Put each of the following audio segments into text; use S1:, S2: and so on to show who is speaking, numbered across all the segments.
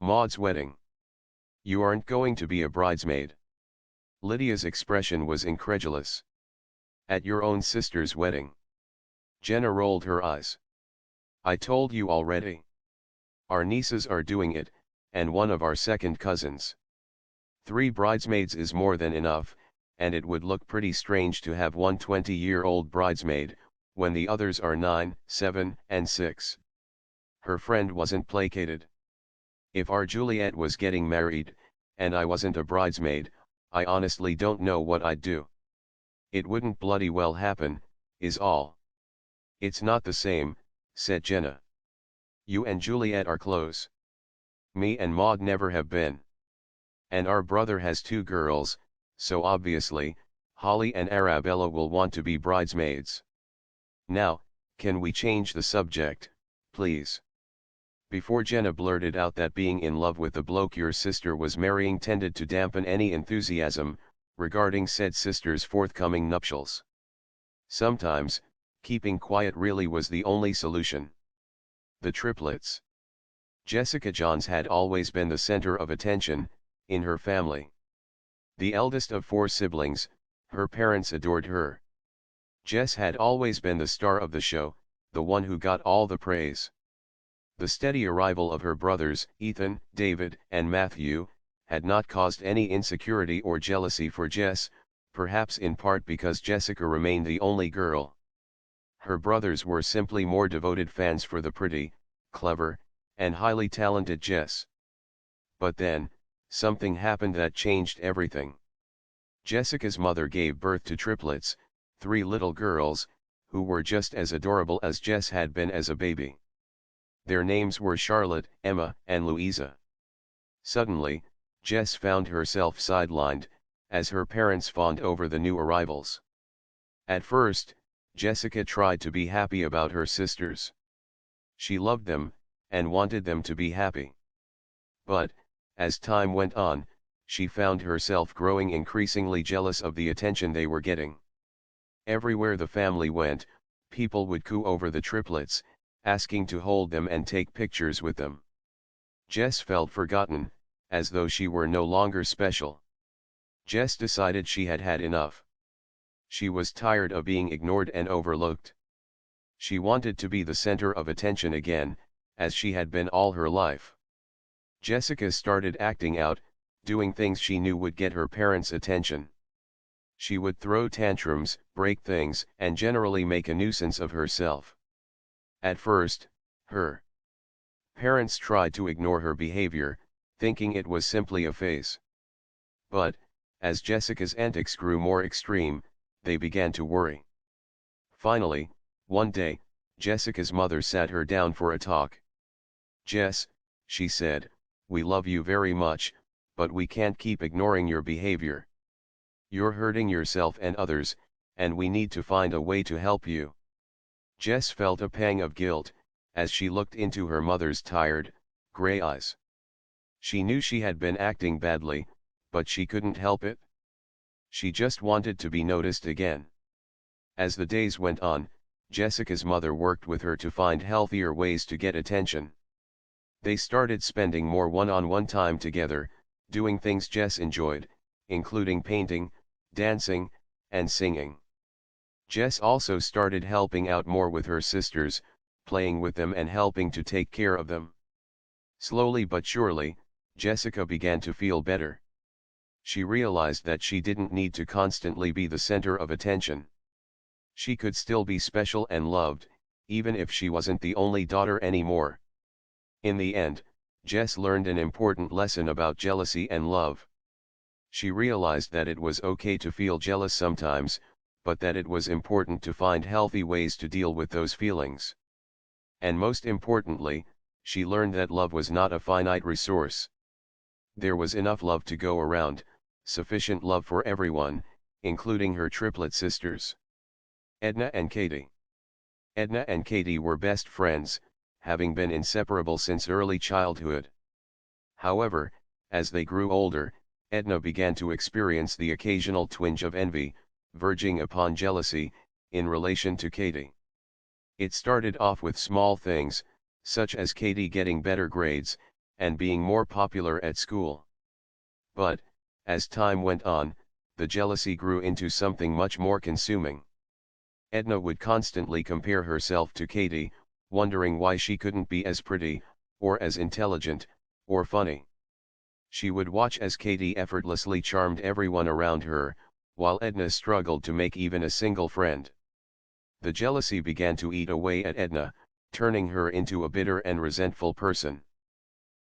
S1: Maude's wedding. You aren't going to be a bridesmaid. Lydia's expression was incredulous. At your own sister's wedding. Jenna rolled her eyes. I told you already. Our nieces are doing it, and one of our second cousins. 3 bridesmaids is more than enough, and it would look pretty strange to have one 20-year-old bridesmaid, when the others are 9, 7, and 6. Her friend wasn't placated. If our Juliet was getting married, and I wasn't a bridesmaid, I honestly don't know what I'd do. It wouldn't bloody well happen, is all. It's not the same, said Jenna. You and Juliet are close. Me and Maude never have been. And our brother has 2 girls, so obviously, Holly and Arabella will want to be bridesmaids. Now, can we change the subject, please? Before Jenna blurted out that being in love with the bloke your sister was marrying tended to dampen any enthusiasm regarding said sister's forthcoming nuptials. Sometimes, keeping quiet really was the only solution. The triplets. Jessica Johns had always been the center of attention in her family. The eldest of 4 siblings, her parents adored her. Jess had always been the star of the show, the one who got all the praise. The steady arrival of her brothers, Ethan, David, and Matthew, had not caused any insecurity or jealousy for Jess, perhaps in part because Jessica remained the only girl. Her brothers were simply more devoted fans for the pretty, clever, and highly talented Jess. But then, something happened that changed everything. Jessica's mother gave birth to triplets, 3 little girls, who were just as adorable as Jess had been as a baby. Their names were Charlotte, Emma, and Louisa. Suddenly, Jess found herself sidelined, as her parents fawned over the new arrivals. At first, Jessica tried to be happy about her sisters. She loved them, and wanted them to be happy. But, as time went on, she found herself growing increasingly jealous of the attention they were getting. Everywhere the family went, people would coo over the triplets, asking to hold them and take pictures with them. Jess felt forgotten, as though she were no longer special. Jess decided she had had enough. She was tired of being ignored and overlooked. She wanted to be the center of attention again, as she had been all her life. Jessica started acting out, doing things she knew would get her parents' attention. She would throw tantrums, break things, and generally make a nuisance of herself. At first, her parents tried to ignore her behavior, thinking it was simply a phase. But, as Jessica's antics grew more extreme, they began to worry. Finally, one day, Jessica's mother sat her down for a talk. Jess, she said, we love you very much, but we can't keep ignoring your behavior. You're hurting yourself and others, and we need to find a way to help you. Jess felt a pang of guilt, as she looked into her mother's tired, gray eyes. She knew she had been acting badly, but she couldn't help it. She just wanted to be noticed again. As the days went on, Jessica's mother worked with her to find healthier ways to get attention. They started spending more one-on-one time together, doing things Jess enjoyed, including painting, dancing, and singing. Jess also started helping out more with her sisters, playing with them and helping to take care of them. Slowly but surely, Jessica began to feel better. She realized that she didn't need to constantly be the center of attention. She could still be special and loved, even if she wasn't the only daughter anymore. In the end, Jess learned an important lesson about jealousy and love. She realized that it was okay to feel jealous sometimes, but that it was important to find healthy ways to deal with those feelings. And most importantly, she learned that love was not a finite resource. There was enough love to go around, sufficient love for everyone, including her triplet sisters. Edna and Katie. Edna and Katie were best friends, having been inseparable since early childhood. However, as they grew older, Edna began to experience the occasional twinge of envy, verging upon jealousy, in relation to Katie. It started off with small things, such as Katie getting better grades, and being more popular at school. But, as time went on, the jealousy grew into something much more consuming. Edna would constantly compare herself to Katie, wondering why she couldn't be as pretty, or as intelligent, or funny. She would watch as Katie effortlessly charmed everyone around her, while Edna struggled to make even a single friend. The jealousy began to eat away at Edna, turning her into a bitter and resentful person.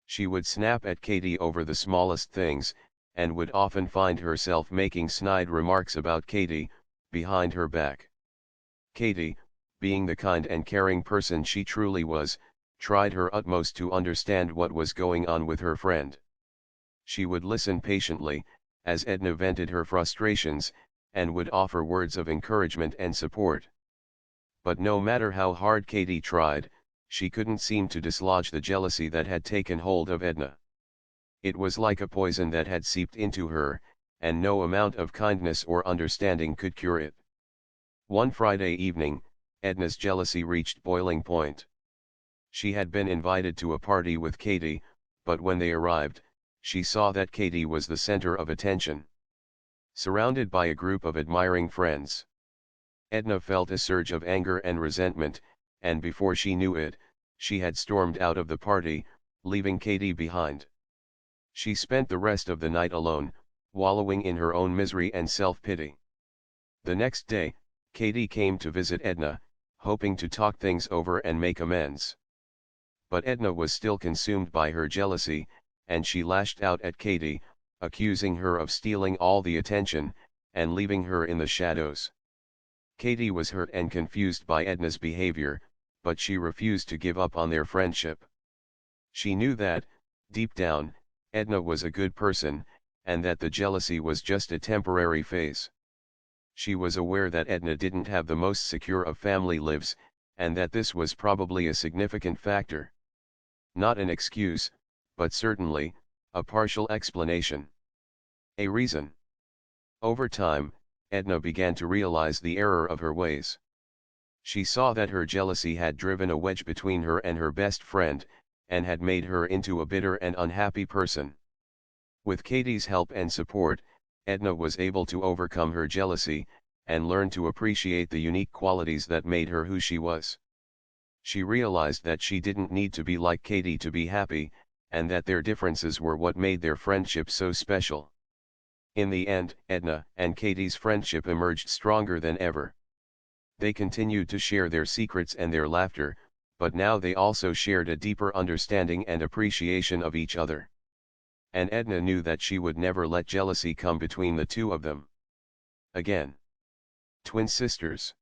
S1: She would snap at Katie over the smallest things, and would often find herself making snide remarks about Katie, behind her back. Katie, being the kind and caring person she truly was, tried her utmost to understand what was going on with her friend. She would listen patiently, as Edna vented her frustrations, and would offer words of encouragement and support. But no matter how hard Katie tried, she couldn't seem to dislodge the jealousy that had taken hold of Edna. It was like a poison that had seeped into her, and no amount of kindness or understanding could cure it. One Friday evening, Edna's jealousy reached boiling point. She had been invited to a party with Katie, but when they arrived, she saw that Katie was the center of attention. Surrounded by a group of admiring friends, Edna felt a surge of anger and resentment, and before she knew it, she had stormed out of the party, leaving Katie behind. She spent the rest of the night alone, wallowing in her own misery and self-pity. The next day, Katie came to visit Edna, hoping to talk things over and make amends. But Edna was still consumed by her jealousy, and she lashed out at Katie, accusing her of stealing all the attention, and leaving her in the shadows. Katie was hurt and confused by Edna's behavior, but she refused to give up on their friendship. She knew that, deep down, Edna was a good person, and that the jealousy was just a temporary phase. She was aware that Edna didn't have the most secure of family lives, and that this was probably a significant factor. Not an excuse, but certainly, a partial explanation. A reason. Over time, Edna began to realize the error of her ways. She saw that her jealousy had driven a wedge between her and her best friend, and had made her into a bitter and unhappy person. With Katie's help and support, Edna was able to overcome her jealousy, and learn to appreciate the unique qualities that made her who she was. She realized that she didn't need to be like Katie to be happy, and that their differences were what made their friendship so special. In the end, Edna and Katie's friendship emerged stronger than ever. They continued to share their secrets and their laughter, but now they also shared a deeper understanding and appreciation of each other. And Edna knew that she would never let jealousy come between the two of them again. Twin sisters.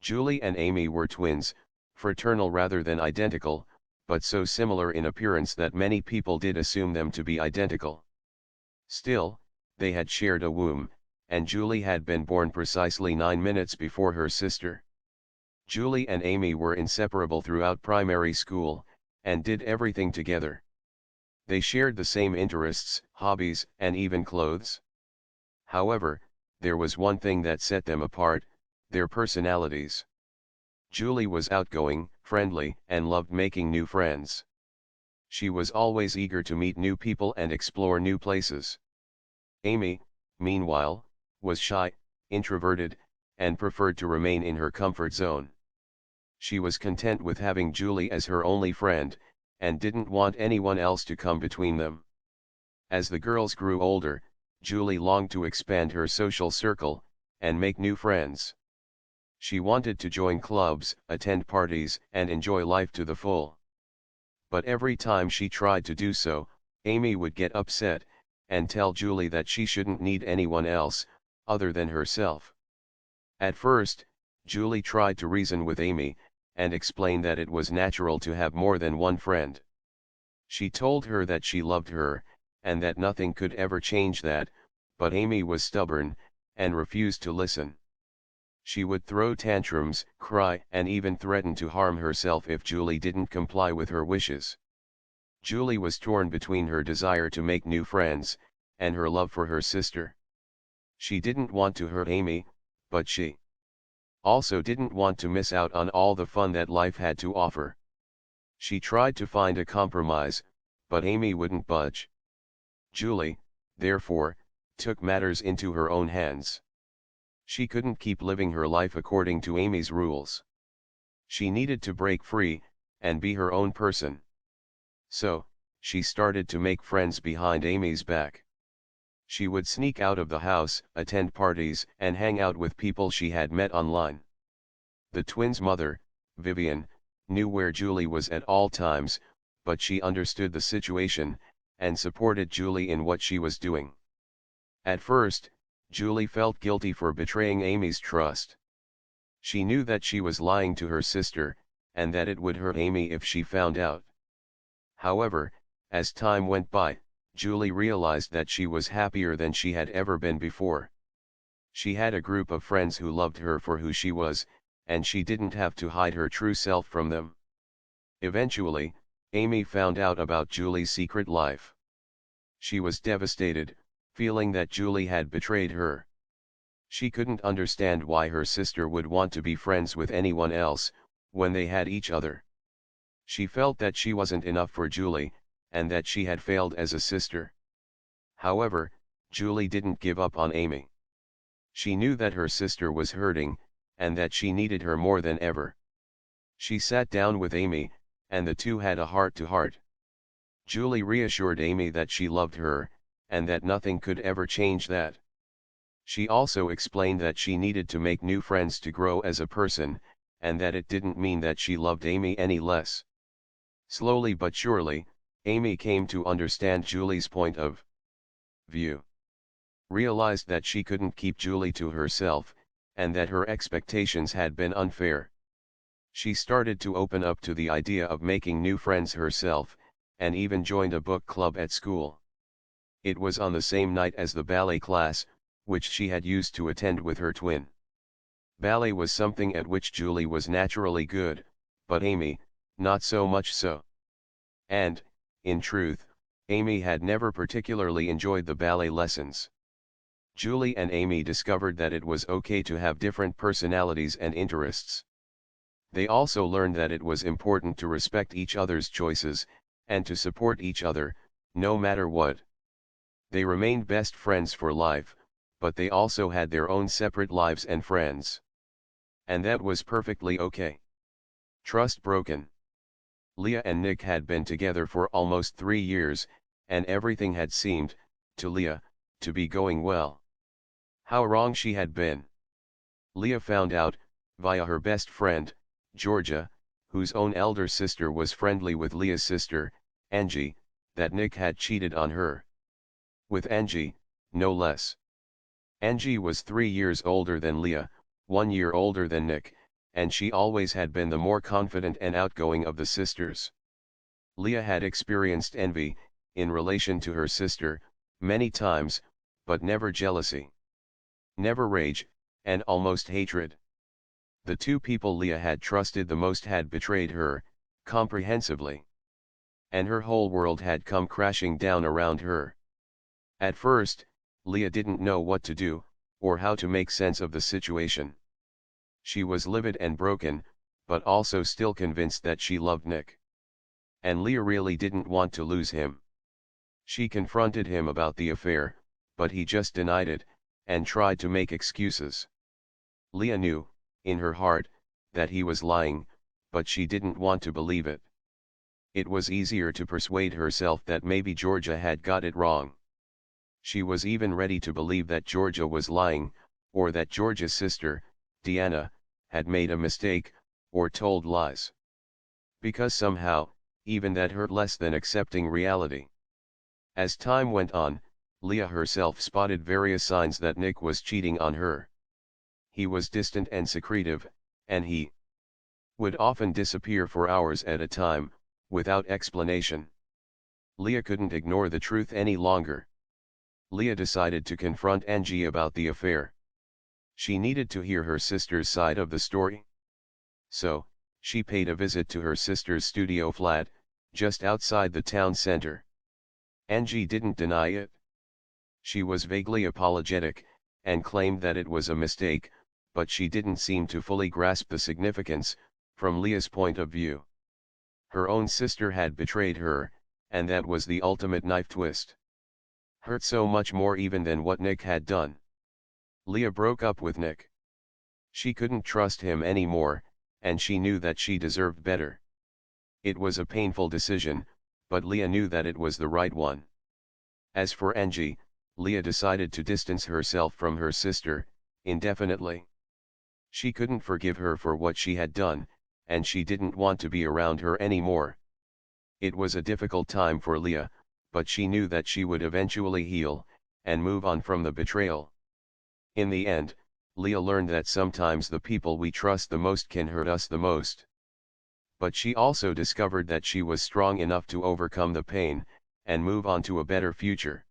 S1: Julie and Amy were twins, fraternal rather than identical, but so similar in appearance that many people did assume them to be identical. Still, they had shared a womb, and Julie had been born precisely 9 minutes before her sister. Julie and Amy were inseparable throughout primary school, and did everything together. They shared the same interests, hobbies, and even clothes. However, there was one thing that set them apart: their personalities. Julie was outgoing, friendly, and loved making new friends. She was always eager to meet new people and explore new places. Amy, meanwhile, was shy, introverted, and preferred to remain in her comfort zone. She was content with having Julie as her only friend, and didn't want anyone else to come between them. As the girls grew older, Julie longed to expand her social circle, and make new friends. She wanted to join clubs, attend parties, and enjoy life to the full. But every time she tried to do so, Amy would get upset, and tell Julie that she shouldn't need anyone else, other than herself. At first, Julie tried to reason with Amy, and explain that it was natural to have more than one friend. She told her that she loved her, and that nothing could ever change that, but Amy was stubborn, and refused to listen. She would throw tantrums, cry, and even threaten to harm herself if Julie didn't comply with her wishes. Julie was torn between her desire to make new friends, and her love for her sister. She didn't want to hurt Amy, but she also didn't want to miss out on all the fun that life had to offer. She tried to find a compromise, but Amy wouldn't budge. Julie, therefore, took matters into her own hands. She couldn't keep living her life according to Amy's rules. She needed to break free, and be her own person. So, she started to make friends behind Amy's back. She would sneak out of the house, attend parties, and hang out with people she had met online. The twins' mother, Vivian, knew where Julie was at all times, but she understood the situation, and supported Julie in what she was doing. At first, Julie felt guilty for betraying Amy's trust. She knew that she was lying to her sister, and that it would hurt Amy if she found out. However, as time went by, Julie realized that she was happier than she had ever been before. She had a group of friends who loved her for who she was, and she didn't have to hide her true self from them. Eventually, Amy found out about Julie's secret life. She was devastated, feeling that Julie had betrayed her. She couldn't understand why her sister would want to be friends with anyone else, when they had each other. She felt that she wasn't enough for Julie, and that she had failed as a sister. However, Julie didn't give up on Amy. She knew that her sister was hurting, and that she needed her more than ever. She sat down with Amy, and the two had a heart-to-heart. Julie reassured Amy that she loved her, and that nothing could ever change that. She also explained that she needed to make new friends to grow as a person, and that it didn't mean that she loved Amy any less. Slowly but surely, Amy came to understand Julie's point of view. Realized that she couldn't keep Julie to herself, and that her expectations had been unfair. She started to open up to the idea of making new friends herself, and even joined a book club at school. It was on the same night as the ballet class, which she had used to attend with her twin. Ballet was something at which Julie was naturally good, but Amy, not so much so. And, in truth, Amy had never particularly enjoyed the ballet lessons. Julie and Amy discovered that it was okay to have different personalities and interests. They also learned that it was important to respect each other's choices, and to support each other, no matter what. They remained best friends for life, but they also had their own separate lives and friends. And that was perfectly okay. Trust broken. Leah and Nick had been together for almost 3 years, and everything had seemed, to Leah, to be going well. How wrong she had been. Leah found out, via her best friend, Georgia, whose own elder sister was friendly with Leah's sister, Angie, that Nick had cheated on her. With Angie, no less. Angie was 3 years older than Leah, 1 year older than Nick, and she always had been the more confident and outgoing of the sisters. Leah had experienced envy, in relation to her sister, many times, but never jealousy. Never rage, and almost hatred. The two people Leah had trusted the most had betrayed her, comprehensively. And her whole world had come crashing down around her. At first, Leah didn't know what to do, or how to make sense of the situation. She was livid and broken, but also still convinced that she loved Nick. And Leah really didn't want to lose him. She confronted him about the affair, but he just denied it, and tried to make excuses. Leah knew, in her heart, that he was lying, but she didn't want to believe it. It was easier to persuade herself that maybe Georgia had got it wrong. She was even ready to believe that Georgia was lying, or that Georgia's sister, Deanna, had made a mistake, or told lies. Because somehow, even that hurt less than accepting reality. As time went on, Leah herself spotted various signs that Nick was cheating on her. He was distant and secretive, and he would often disappear for hours at a time, without explanation. Leah couldn't ignore the truth any longer. Leah decided to confront Angie about the affair. She needed to hear her sister's side of the story. So, she paid a visit to her sister's studio flat, just outside the town center. Angie didn't deny it. She was vaguely apologetic, and claimed that it was a mistake, but she didn't seem to fully grasp the significance, from Leah's point of view. Her own sister had betrayed her, and that was the ultimate knife twist. Hurt so much more even than what Nick had done. Leah broke up with Nick. She couldn't trust him anymore, and she knew that she deserved better. It was a painful decision, but Leah knew that it was the right one. As for Angie, Leah decided to distance herself from her sister, indefinitely. She couldn't forgive her for what she had done, and she didn't want to be around her anymore. It was a difficult time for Leah, but she knew that she would eventually heal, and move on from the betrayal. In the end, Leah learned that sometimes the people we trust the most can hurt us the most. But she also discovered that she was strong enough to overcome the pain, and move on to a better future.